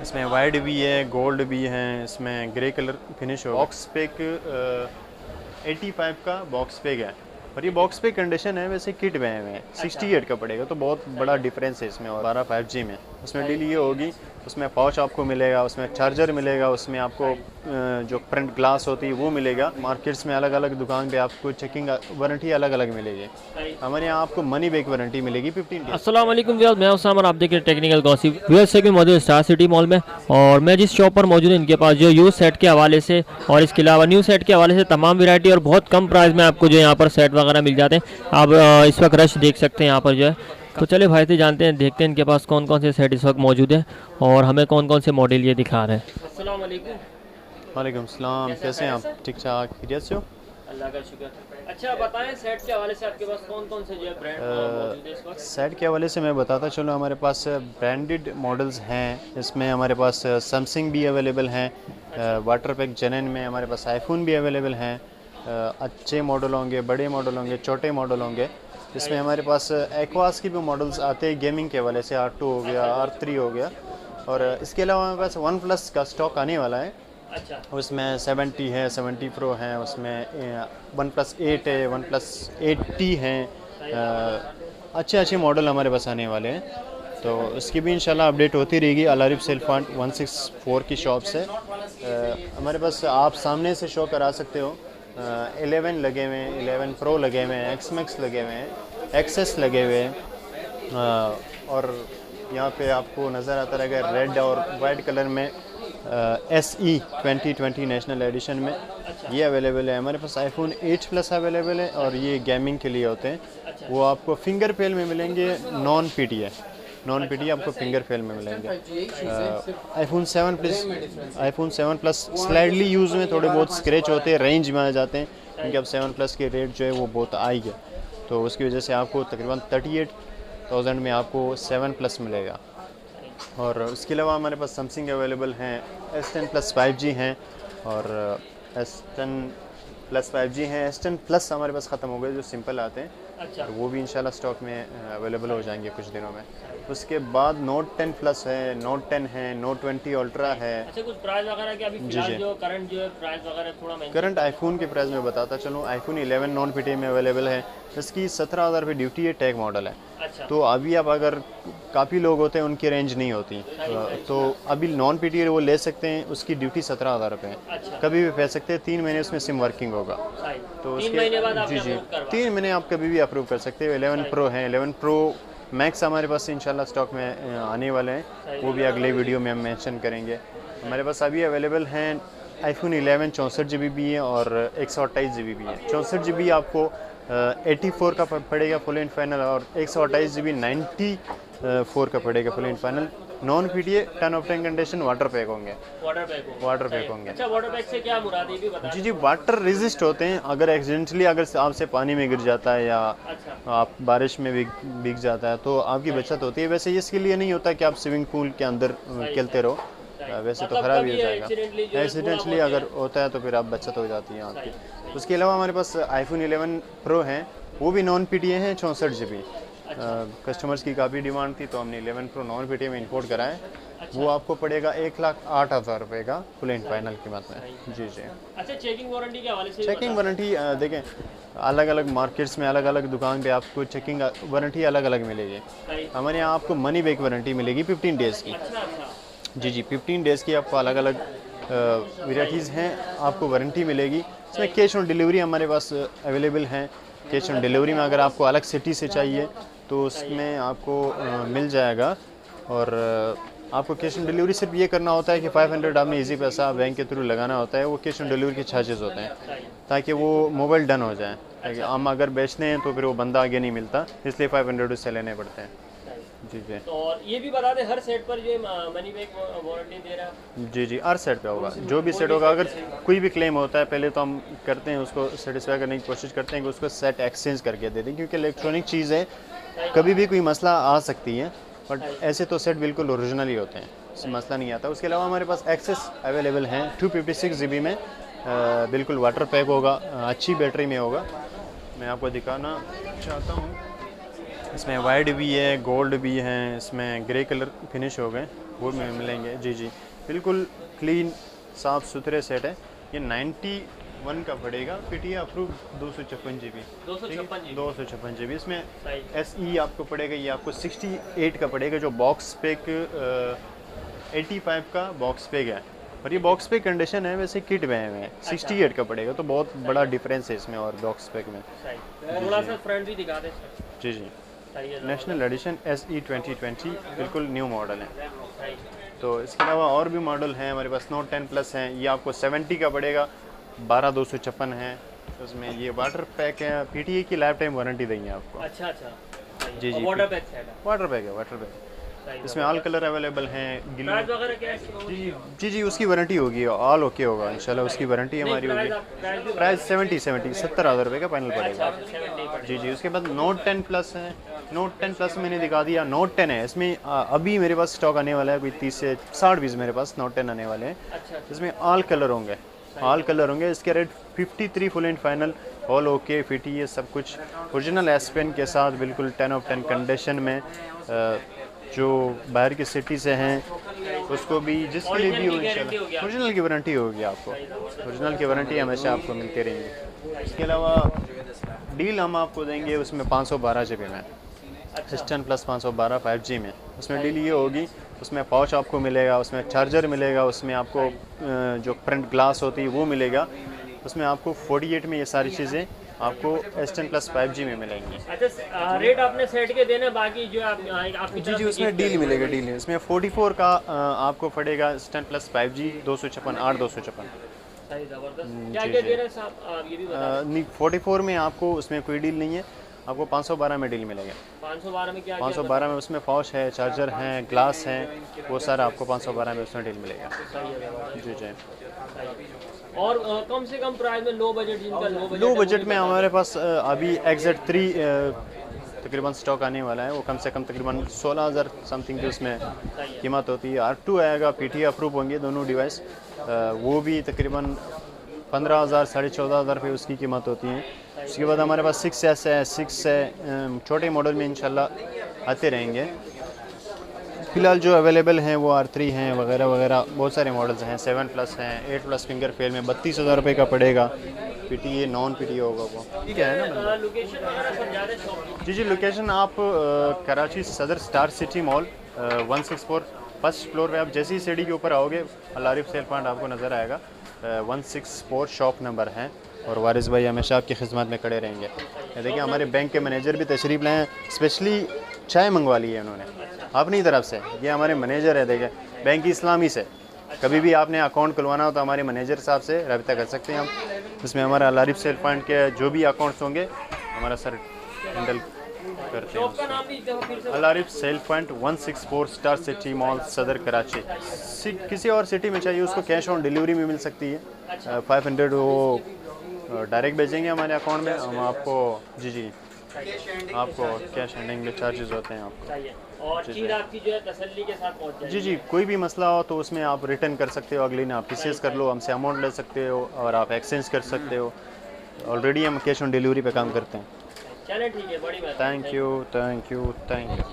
इसमें वाइट भी है, गोल्ड भी है, इसमें ग्रे कलर फिनिश होगा। बॉक्स पैक 85 का बॉक्स पैक है और ये बॉक्स पे कंडीशन है, वैसे किट में है 68 का पड़ेगा, तो बहुत बड़ा डिफरेंस है इसमें। और 12 5G में उसमें डील ये होगी, उसमें पाउच आपको मिलेगा, उसमें चार्जर मिलेगा, उसमें आपको जो फ्रंट ग्लास होती है वो मिलेगा। मार्केट्स में अलग अलग दुकान पे आपको चेकिंग वारंटी अलग अलग मिलेगी। हमारे यहाँ आपको मनी बैक वारंटी मिलेगी 15 डेज। अस्सलाम वालेकुम व्यूअर्स, मैं उसामा और आप देख रहे हैं टेक्निकल गॉसिप। व्यूअर्स से मौजूद स्टार सिटी मॉल में, और मैं जिस शॉप पर मौजूद हूँ इनके पास जो यूज सेट के हवाले से और इसके अलावा न्यू सेट के हवाले से तमाम वैरायटी और बहुत कम प्राइस में आपको जो यहाँ पर सेट वगैरह मिल जाते हैं। आप इस वक्त रश देख सकते हैं यहाँ पर जो है। तो चले भाई से जानते हैं, देखते हैं इनके पास कौन कौन से सेट इस वक्त मौजूद है और हमें कौन कौन से मॉडल ये दिखा रहे हैं। अस्सलाम वालेकुम। वालेकुम सलाम, कैसे हैं आप? ठीक ठाक, खैरियत से हो? अल्लाह का शुक्र। अच्छा बताएं, सेट के हवाले से आपके पास कौन कौन से जो है ब्रांड मौजूद है इस वक्त? सेट के हवाले से मैं बताता चलूँ, हमारे पास ब्रांडेड मॉडल्स हैं। इसमें हमारे पास सैमसंग भी अवेलेबल हैं, वाटर पैक जेनन में हमारे पास आईफोन भी अवेलेबल हैं। अच्छे मॉडल होंगे, बड़े मॉडल होंगे, छोटे मॉडल होंगे। इसमें हमारे पास एक्वास की भी मॉडल्स आते हैं गेमिंग के हवाले से, R2 हो गया, R3 हो गया। और इसके अलावा हमारे पास वन प्लस का स्टॉक आने वाला है। अच्छा, उसमें 70 है, 70 प्रो है, उसमें वन प्लस 8 है, वन प्लस 80 हैं। अच्छे अच्छे मॉडल हमारे पास आने वाले हैं, तो इसकी भी इंशाल्लाह अपडेट होती रहेगी। अलारिफ सेलफॉन्ट 164 की शॉप से हमारे पास आप सामने से शो करा सकते हो। 11 लगे हुए हैं, 11 प्रो लगे हुए हैं, एक्स मैक्स लगे हुए हैं, एक्सेस लगे हुए हैं। और यहाँ पे आपको नज़र आता रहेगा रेड और वाइट कलर में SE 2020 नेशनल एडिशन में ये अवेलेबल है। हमारे पास आईफोन 8 प्लस अवेलेबल है और ये गेमिंग के लिए होते हैं। वो आपको फिंगर फेल में मिलेंगे, नॉन PTI आपको फिंगर फेल में मिलेंगे। आईफोन 7 प्लस स्लाइडली यूज़ में थोड़े बहुत स्क्रैच होते हैं, रेंज में आ जाते हैं, क्योंकि अब 7 प्लस की रेट जो है वो बहुत आई है, तो उसकी वजह से आपको तकरीबन 38,000 में आपको 7 प्लस मिलेगा। और उसके अलावा हमारे पास सैमसंग अवेलेबल हैं, S10 प्लस 5G हैं, और S10 प्लस 5G हैं। S10 प्लस हमारे पास ख़त्म हो गए, जो सिंपल आते हैं। अच्छा, और वो भी इंशाल्लाह स्टॉक में अवेलेबल हो जाएंगे कुछ दिनों में। उसके बाद नोट 10 प्लस है, नोट 10 है, नोट 20 अल्ट्रा है। अच्छा कुछ प्राइस वगैरह के अभी फिलहाल जो करंट जो है प्राइस वगैरह थोड़ा महंगा? करंट आईफोन के प्राइस में बताता चलूँ, आईफोन 11 नॉन PTI में अवेलेबल है। इसकी 17,000 रुपये ड्यूटी है, टैग मॉडल है। अच्छा, तो अभी आप अगर काफ़ी लोग होते हैं उनकी रेंज नहीं होती, तो अभी नॉन PTI वो ले सकते हैं। उसकी ड्यूटी 17,000 रुपये है। अच्छा, कभी भी भेज सकते हैं, 3 महीने उसमें सिम वर्किंग होगा। सही। तो 3 महीने बाद आप जी जी, approve करवा? 3 महीने आप कभी भी अप्रूव कर सकते हो। 11 प्रो है, 11 प्रो मैक्स हमारे पास इंशाल्लाह स्टॉक में आने वाले हैं, वो भी अगले वीडियो में हम मेंशन करेंगे। हमारे पास अभी अवेलेबल हैं आईफोन 11 64 GB भी है और 128 GB भी है। 64 GB आपको 84 का पड़ेगा फुल एंड फाइनल, और 128 GB 94 का पड़ेगा full and final. Non PTI 10 of 10 condition water pack होंगे, वाटर पैक होंगे। अच्छा, वाटर पैक से क्या मुराद है, ये भी बता। जी जी, वाटर रेजिस्ट होते हैं। अगर एक्सीडेंटली अगर आपसे पानी में गिर जाता है या अच्छा, आप बारिश में भीग जाता है तो आपकी बचत होती है। वैसे इसके लिए नहीं होता कि आप स्विमिंग पूल के अंदर खेलते रहो, वैसे तो मतलब ख़राब ही हो कभी जाएगा। accidentally जो है एक्सीडेंटली पूरा अगर होता है तो फिर आप बचत हो जाती है आपकी। उसके अलावा हमारे पास आईफोन 11 प्रो हैं, वो भी नॉन PTI हैं, 64 GB। कस्टमर्स की काफ़ी डिमांड थी, तो हमने 11 प्रो नॉन PTI में इंपोर्ट करा है। वो आपको पड़ेगा 1,08,000 रुपये का फुल एंड फाइनल कीमत में। जी जी। अच्छा, चेकिंग वारंटी के हवाले से चेकिंग वारंटी देखें, अलग अलग मार्केट्स में अलग अलग दुकान पे आपको चेकिंग वारंटी अलग अलग मिलेगी। सही। हमारे यहाँ आपको मनी बैक वारंटी मिलेगी 15 डेज़ की। अच्छा, अच्छा, जी जी, 15 डेज़ की आपको अलग अलग वेराइटीज़ हैं, आपको वारंटी मिलेगी। इसमें कैश ऑन डिलीवरी हमारे पास अवेलेबल हैं। कैश ऑन डिलीवरी में अगर आपको अलग सिटी से चाहिए तो उसमें आपको मिल जाएगा। और आपको कैश ऑन डिलीवरी सिर्फ ये करना होता है कि 500 आपने इजी पैसा बैंक के थ्रू लगाना होता है। वो कैश ऑन डिलीवरी के चार्जेस होते हैं, ताकि वो मोबाइल डन हो जाए। ताकि हम अगर बेचते हैं तो फिर वो बंदा आगे नहीं मिलता, इसलिए 500 उससे लेने पड़ते हैं। जी जी। तो और ये भी बता दें, हर सेट पर जो मनी बैक वारंटी दे रहा है? जी जी, हर सेट पे होगा। जो भी सेट होगा, अगर कोई भी क्लेम होता है, पहले तो हम करते हैं उसको सेटिस्फाई करने की कोशिश करते हैं कि उसको सेट एक्सचेंज करके दे दें, क्योंकि इलेक्ट्रॉनिक चीज़ है, कभी भी कोई मसला आ सकती है। बट ऐसे तो सेट बिल्कुल ओरिजिनल ही होते हैं, इससे मसला नहीं आता। उसके अलावा हमारे पास एक्सेस अवेलेबल हैं 256 GB में, बिल्कुल वाटर पैक होगा, अच्छी बैटरी में होगा। मैं आपको दिखाना चाहता हूँ। इसमें वाइट भी है, गोल्ड भी हैं, इसमें ग्रे कलर फिनिश हो गए, वो में मिलेंगे। जी जी, बिल्कुल क्लीन साफ़ सुथरे सेट है। ये 91 का पड़ेगा, PTA अप्रूव 256 GB, 256 GB। इसमें SE आपको पड़ेगा, ये आपको 68 का पड़ेगा, जो बॉक्स पैक 85 का बॉक्स पैक है, और ये बॉक्स पैक कंडीशन है, वैसे किट में है 68 का पड़ेगा, तो बहुत बड़ा डिफरेंस है इसमें और बॉक्स पैक में। थोड़ा सा फ्रंट भी दिखा दें। जी जी, नेशनल एडिशन SE 2020 बिल्कुल न्यू मॉडल है। तो इसके अलावा और भी मॉडल हैं हमारे पास। नोट 10 प्लस हैं, ये आपको 70 का पड़ेगा, 12256 है। उसमें ये वाटर पैक है, PTA की लाइफ टाइम वारंटी देंगे आपको। अच्छा। जी जी, वाटर पैक है, वाटर पैक है, वाटर पैक। इसमें ऑल कलर अवेलेबल हैं। प्राइस वगैरह क्या है? जी जी, उसकी वारंटी होगी, ऑल ओके होगा इंशाल्लाह, उसकी वारंटी हमारी होगी। प्राइस 70,000 रुपये का फाइनल पड़ेगा। जी जी, उसके बाद नोट 10 प्लस है। नोट 10 प्लस मैंने दिखा दिया, नोट 10 है। इसमें अभी मेरे पास स्टॉक आने वाला है, कोई 30 से 60 पीस मेरे पास नोट 10 आने वाले हैं। इसमें ऑल कलर होंगे, ऑल कलर होंगे। इसके rate 53 full and final, all okay, PTA सब कुछ ओरिजिनल एस पेन के साथ, बिल्कुल 10 ऑफ 10 कंडीशन में। जो बाहर की सिटी से हैं उसको भी, जिसके लिए भी हो इंशाल्लाह ओरिजिनल की वारंटी होगी आपको। ओरिजिनल की वारंटी हमेशा आपको मिलती रहेंगी। इसके अलावा डील हम आपको देंगे उसमें 512 GB में, सिस्टम प्लस 512 5G में। उसमें डील ये होगी, उसमें पाउच आपको मिलेगा, उसमें चार्जर मिलेगा, उसमें आपको जो फ्रंट ग्लास होती है वो मिलेगा, उसमें आपको 48 में ये सारी चीज़ें आपको S10 प्लस 5G में मिलेंगी। अच्छा, रेट आपने सेट के देना, बाकी जो आपकी जी जी, उसमें डील मिलेगा, डील है। इसमें 44 का आपको पड़ेगा S10 प्लस 5G 256 8,256। क्या दे रहे हैं साहब, आप ये भी बता दें। नहीं, 44 में आपको उसमें कोई डील नहीं है, आपको 512 में डील मिलेगा। 512 में क्या? 512 में उसमें पाउच है, चार्जर है, ग्लास है, वो सारा आपको 512 में उसमें डील मिलेगा। जी जी, और कम से कम प्राइस में लो बजट, जिनका लो बजट में हमारे पास अभी XZ3 तकरीबन स्टॉक आने वाला है। वो कम से कम तकरीबन 16,000 समथिंग की उसमें कीमत होती है। R2 आएगा, PTA अप्रूव होंगे दोनों डिवाइस, वो भी तकरीबन 15,000 14,500 रुपये उसकी कीमत होती है। उसके बाद हमारे पास 6S है, 6 है, छोटे मॉडल में इंशाल्लाह आते रहेंगे। फ़िलहाल जो अवेलेबल हैं वो R3 हैं वगैरह वगैरह, बहुत सारे मॉडल्स हैं। 7 प्लस हैं, 8 प्लस फिंगर फेल में 32,000 रुपये का पड़ेगा। PTA नॉन PTA होगा वो, ठीक है ना। लोकेशन वगैरह समझा दें। जी जी, लोकेशन आप कराची सदर star city mall 164 first floor पे, आप जैसे ही सीढ़ी के ऊपर आओगे अल आरिफ सेल पॉइंट आपको नज़र आएगा। 164 शॉप नंबर है, और वारिस भाई हमेशा आपकी खिदमत में खड़े रहेंगे। ये देखिए, हमारे बैंक के मैनेजर भी तशरीफ़ लाए हैं, स्पेशली चाय मंगवा ली है उन्होंने अपनी तरफ से। ये हमारे मैनेजर है, देखें, बैंक इस्लामी से। कभी भी आपने अकाउंट खुलवाना हो तो हमारे मैनेजर साहब से रब्ता कर सकते हैं हम। इसमें हमारा अल आरिफ सेल पॉइंट के जो भी अकाउंट्स होंगे हमारा सर हैंडल करते हैं। Al Arif sale point 164 star city mall Saddar Karachi. किसी और सिटी में चाहिए उसको कैश ऑन डिलीवरी में मिल सकती है। 500 वो डायरेक्ट भेजेंगे हमारे अकाउंट में, हम आपको जी जी आपको कैश हैंडिंग में चार्जेस होते हैं आपको। और चीज़ आपकी जो है तसल्ली के साथ पहुंच जाएगी। जी जी, कोई भी मसला हो तो उसमें आप रिटर्न कर सकते हो, अगले दिन आप पीसीएस कर लो, हमसे अमाउंट ले सकते हो, और आप एक्सचेंज कर सकते हो। ऑलरेडी हम कैश ऑन डिलीवरी पे काम करते हैं। चलें, ठीक है, बड़ी बात। Thank you, thank you, thank you.